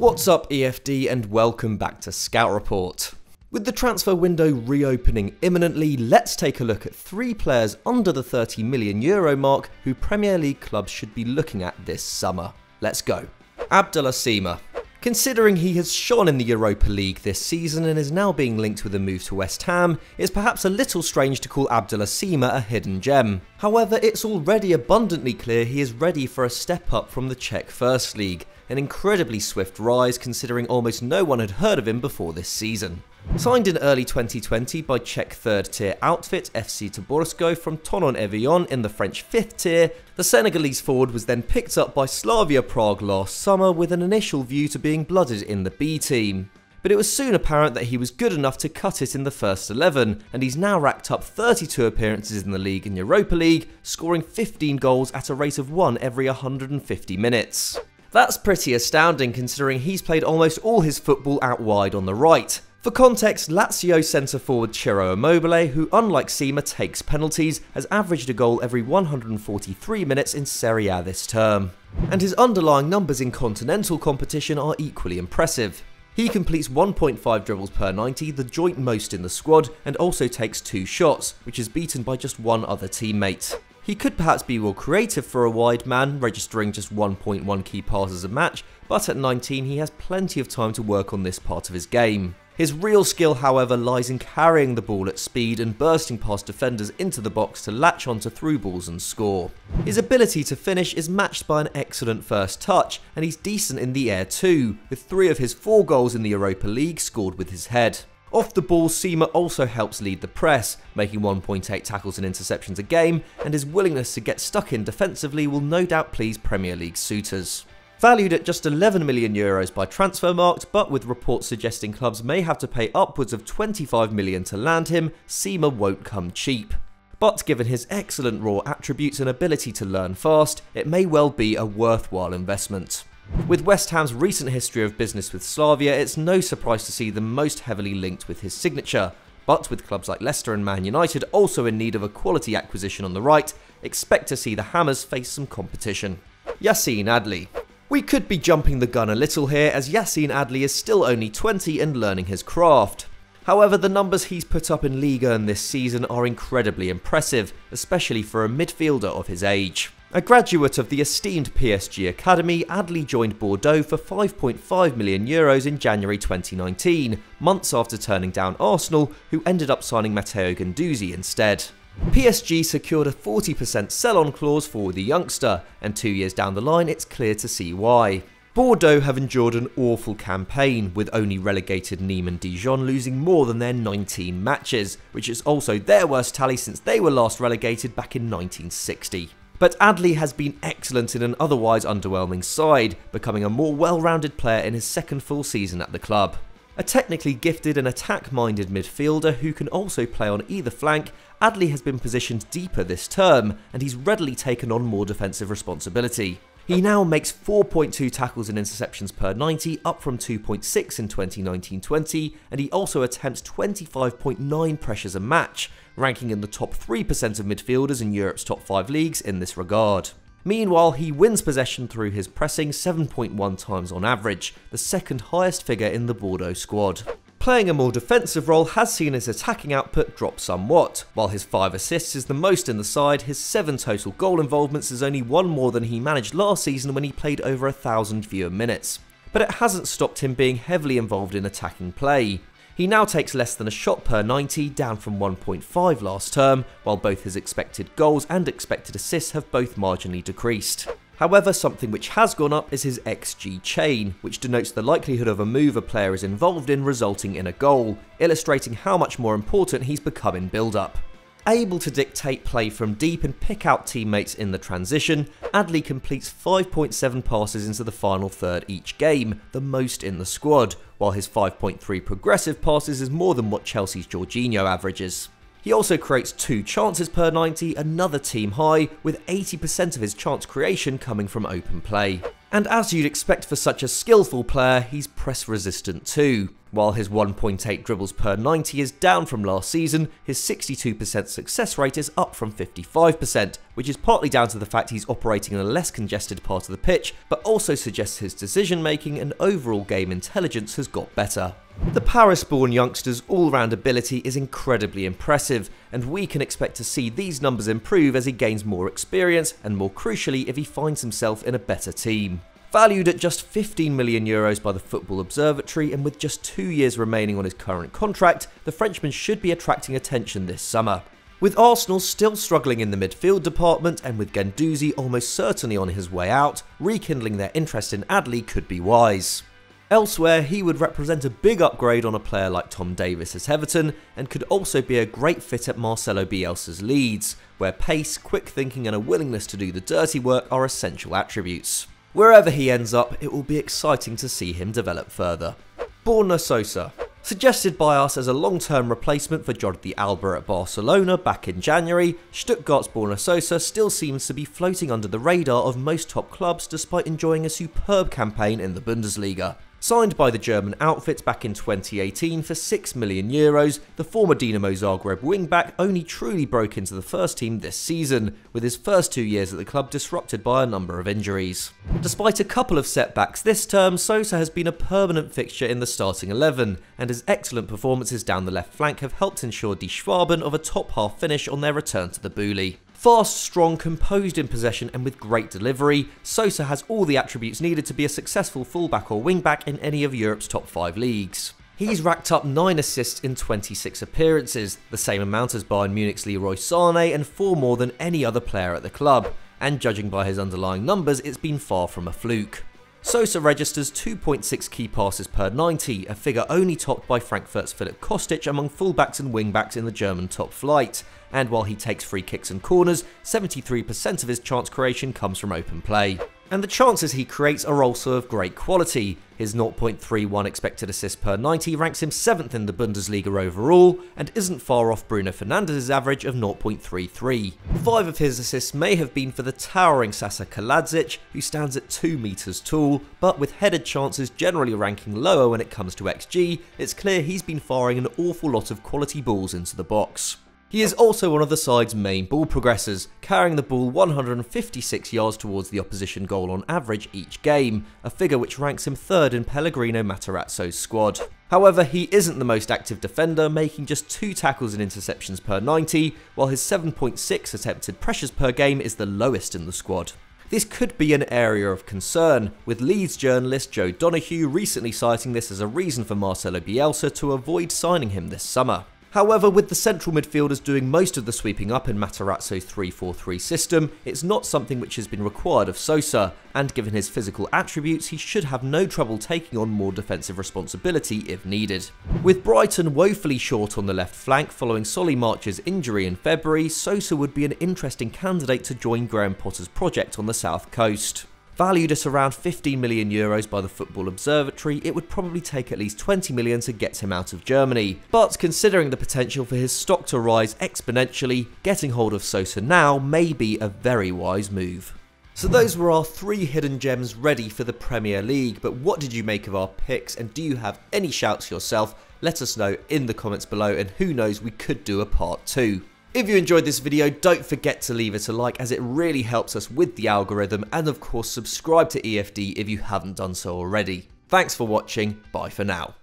What's up EFD and welcome back to Scout Report. With the transfer window reopening imminently, let's take a look at 3 players under the €30 million mark who Premier League clubs should be looking at this summer. Let's go. Abdallah Sima. Considering he has shone in the Europa League this season and is now being linked with a move to West Ham, it's perhaps a little strange to call Abdallah Sima a hidden gem. However, it's already abundantly clear he is ready for a step up from the Czech First League, an incredibly swift rise considering almost no one had heard of him before this season. Signed in early 2020 by Czech third-tier outfit FC Bordeaux from Tonon-Evian in the French 5th tier, the Senegalese forward was then picked up by Slavia Prague last summer with an initial view to being blooded in the B team. But it was soon apparent that he was good enough to cut it in the first 11, and he's now racked up 32 appearances in the League and Europa League, scoring 15 goals at a rate of 1 every 150 minutes. That's pretty astounding considering he's played almost all his football out wide on the right. For context, Lazio centre-forward Ciro Immobile, who unlike Sima takes penalties, has averaged a goal every 143 minutes in Serie A this term. And his underlying numbers in continental competition are equally impressive. He completes 1.5 dribbles per 90, the joint most in the squad, and also takes 2 shots, which is beaten by just one other teammate. He could perhaps be more creative for a wide man, registering just 1.1 key passes a match, but at 19 he has plenty of time to work on this part of his game. His real skill, however, lies in carrying the ball at speed and bursting past defenders into the box to latch onto through balls and score. His ability to finish is matched by an excellent first touch, and he's decent in the air too, with 3 of his 4 goals in the Europa League scored with his head. Off the ball, Sima also helps lead the press, making 1.8 tackles and interceptions a game, and his willingness to get stuck in defensively will no doubt please Premier League suitors. Valued at just €11 million by Transfermarkt, but with reports suggesting clubs may have to pay upwards of €25 million to land him, Sima won't come cheap. But given his excellent raw attributes and ability to learn fast, it may well be a worthwhile investment. With West Ham's recent history of business with Slavia, it's no surprise to see them most heavily linked with his signature. But with clubs like Leicester and Man United also in need of a quality acquisition on the right, expect to see the Hammers face some competition. Yacine Adli. We could be jumping the gun a little here, as Yacine Adli is still only 20 and learning his craft. However, the numbers he's put up in Ligue this season are incredibly impressive, especially for a midfielder of his age. A graduate of the esteemed PSG Academy, Adli joined Bordeaux for €5.5 million in January 2019, months after turning down Arsenal, who ended up signing Matteo Guendouzi instead. PSG secured a 40% sell-on clause for the youngster, and 2 years down the line it's clear to see why. Bordeaux have endured an awful campaign, with only relegated Nîmes and Dijon losing more than their 19 matches, which is also their worst tally since they were last relegated back in 1960. But Adli has been excellent in an otherwise underwhelming side, becoming a more well-rounded player in his second full season at the club. A technically gifted and attack-minded midfielder who can also play on either flank, Adli has been positioned deeper this term, and he's readily taken on more defensive responsibility. He now makes 4.2 tackles and interceptions per 90, up from 2.6 in 2019-20, and he also attempts 25.9 pressures a match, ranking in the top 3% of midfielders in Europe's top 5 leagues in this regard. Meanwhile, he wins possession through his pressing 7.1 times on average, the second highest figure in the Bordeaux squad. Playing a more defensive role has seen his attacking output drop somewhat. While his 5 assists is the most in the side, his 7 total goal involvements is only 1 more than he managed last season when he played over 1,000 fewer minutes. But it hasn't stopped him being heavily involved in attacking play. He now takes less than a shot per 90, down from 1.5 last term, while both his expected goals and expected assists have both marginally decreased. However, something which has gone up is his XG chain, which denotes the likelihood of a move a player is involved in resulting in a goal, illustrating how much more important he's become in build-up. Able to dictate play from deep and pick out teammates in the transition, Adli completes 5.7 passes into the final third each game, the most in the squad, while his 5.3 progressive passes is more than what Chelsea's Jorginho averages. He also creates 2 chances per 90, another team high, with 80% of his chance creation coming from open play. And as you'd expect for such a skillful player, he's press resistant too. While his 1.8 dribbles per 90 is down from last season, his 62% success rate is up from 55%, which is partly down to the fact he's operating in a less congested part of the pitch, but also suggests his decision making and overall game intelligence has got better. The Paris-born youngster's all-round ability is incredibly impressive, and we can expect to see these numbers improve as he gains more experience and, more crucially, if he finds himself in a better team. Valued at just €15 million by the Football Observatory and with just 2 years remaining on his current contract, the Frenchman should be attracting attention this summer. With Arsenal still struggling in the midfield department and with Guendouzi almost certainly on his way out, rekindling their interest in Adli could be wise. Elsewhere, he would represent a big upgrade on a player like Tom Davies at Everton and could also be a great fit at Marcelo Bielsa's Leeds, where pace, quick thinking and a willingness to do the dirty work are essential attributes. Wherever he ends up, it will be exciting to see him develop further. Borna Sosa. Suggested by us as a long-term replacement for Jordi Alba at Barcelona back in January, Stuttgart's Borna Sosa still seems to be floating under the radar of most top clubs despite enjoying a superb campaign in the Bundesliga. Signed by the German outfit back in 2018 for €6 million, the former Dinamo Zagreb wingback only truly broke into the first team this season, with his first 2 years at the club disrupted by a number of injuries. Despite a couple of setbacks this term, Sosa has been a permanent fixture in the starting 11, and his excellent performances down the left flank have helped ensure Die Schwaben of a top-half finish on their return to the Bully. Fast, strong, composed in possession and with great delivery, Sosa has all the attributes needed to be a successful fullback or wingback in any of Europe's top 5 leagues. He's racked up 9 assists in 26 appearances, the same amount as Bayern Munich's Leroy Sané and 4 more than any other player at the club, and judging by his underlying numbers, it's been far from a fluke. Sosa registers 2.6 key passes per 90, a figure only topped by Frankfurt's Philip Kostic among fullbacks and wingbacks in the German top flight. And while he takes free kicks and corners, 73% of his chance creation comes from open play. And the chances he creates are also of great quality. His 0.31 expected assists per 90 ranks him 7th in the Bundesliga overall, and isn't far off Bruno Fernandes' average of 0.33. 5 of his assists may have been for the towering Sasa Kaladzic, who stands at 2 meters tall, but with headed chances generally ranking lower when it comes to XG, it's clear he's been firing an awful lot of quality balls into the box. He is also one of the side's main ball progressors, carrying the ball 156 yards towards the opposition goal on average each game, a figure which ranks him 3rd in Pellegrino Materazzo's squad. However, he isn't the most active defender, making just 2 tackles and interceptions per 90, while his 7.6 attempted pressures per game is the lowest in the squad. This could be an area of concern, with Leeds journalist Joe Donoghue recently citing this as a reason for Marcelo Bielsa to avoid signing him this summer. However, with the central midfielders doing most of the sweeping up in Materazzo's 3-4-3 system, it's not something which has been required of Sosa, and given his physical attributes, he should have no trouble taking on more defensive responsibility if needed. With Brighton woefully short on the left flank following Solly March's injury in February, Sosa would be an interesting candidate to join Graham Potter's project on the south coast. Valued at around €15 million by the Football Observatory, it would probably take at least 20 million to get him out of Germany. But considering the potential for his stock to rise exponentially, getting hold of Sosa now may be a very wise move. So those were our 3 hidden gems ready for the Premier League, but what did you make of our picks, and do you have any shouts yourself? Let us know in the comments below, and who knows, we could do a part 2. If you enjoyed this video, don't forget to leave it a like, as it really helps us with the algorithm, and of course subscribe to EFD if you haven't done so already. Thanks for watching, bye for now.